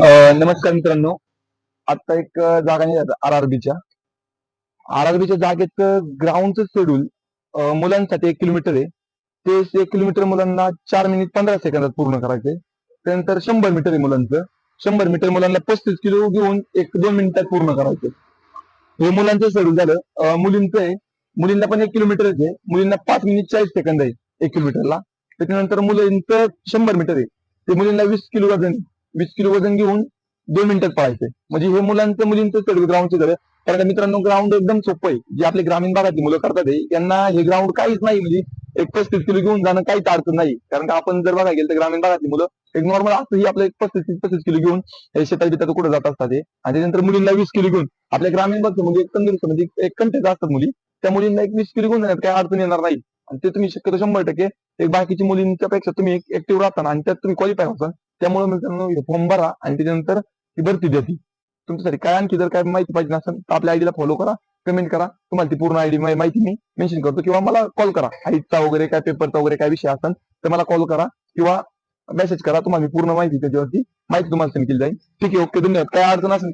नमस्कार मित्रांनो. आता एक जागा निघाली आर आर बीच्या जागेत ग्राउंडचं शेड्यूल मुलांसाठी 1 किलोमीटर आहे. ते 1 किलोमीटर मुलांना 4 मिनिट 15 सेकंदात पूर्ण करायचंय. त्यानंतर 100 मीटर आहे मुलांचं. 100 मीटर मुलांना 35 किलो घेऊन 1-2 मिनिटात पूर्ण करायचं. हे मुलांचं शेड्यूल झालं. मुलींचं आहे. मुलींना पण 1 किलोमीटरच आहे. मुलींना 5 मिनिट 40 सेकंद आहे 1 किलोमीटरला. त्याच्यानंतर मुलींचं 100 मीटर आहे. ते मुलींना 20 किलो वजन 20 किलो वजन घेऊन 2 मिनिटात पळायचंय. म्हणजे हे मुलांचं मुलींचं शेड्यूल ग्राउंडचं झालं. कारण मित्रांनो ग्राउंड एकदम सोपं आहे. जे आपले ग्रामीण भागातली मुलं करतात यांना हे ग्राउंड काहीच नाही. म्हणजे एक 35 किलो घेऊन जाणं काहीच अडचण नाही. कारण का आपण जर बघायला गेलं तर ग्रामीण भागातली मुलं एक नॉर्मल असंही आपलं 35-35 किलो घेऊन हे शेतात बितात कुठं जात असतात हे. आणि त्यानंतर मुलींना 20 किलो घेऊन आपल्या ग्रामीण भागात म्हणजे तंदुरुस्त म्हणजे एक कंटेच असतात मुली. त्या मुलींना एक 20 किलो घेऊन जाण्यात काही अडचण येणार नाही. आणि ते तुम्ही शक्यतो 100% एक बाकीची मुलींच्या पेक्षा तुम्ही ऍक्टिव्ह राहता आणि त्यात तुम्ही क्वालिफाय होता. त्यामुळे मित्रांनो फॉर्म भरा आणि त्याच्यानंतर ती भरती द्या. ती तुमच्यासाठी काय आणखी जर काय माहिती पाहिजे असेल तर आपल्या आयडीला फॉलो करा, कमेंट करा. तुम्हाला ती पूर्ण आयडी माहिती मी मेन्शन करतो किंवा मला कॉल करा. आईचा वगैरे काय पेपरचा वगैरे काय विषय असेल तर मला कॉल करा किंवा मेसेज करा. तुम्हाला मी पूर्ण माहिती त्याच्यावरती माहिती तुम्हाला सेंड केली जाईल. ठीक आहे, ओके, धन्यवाद. काय अडचण असेल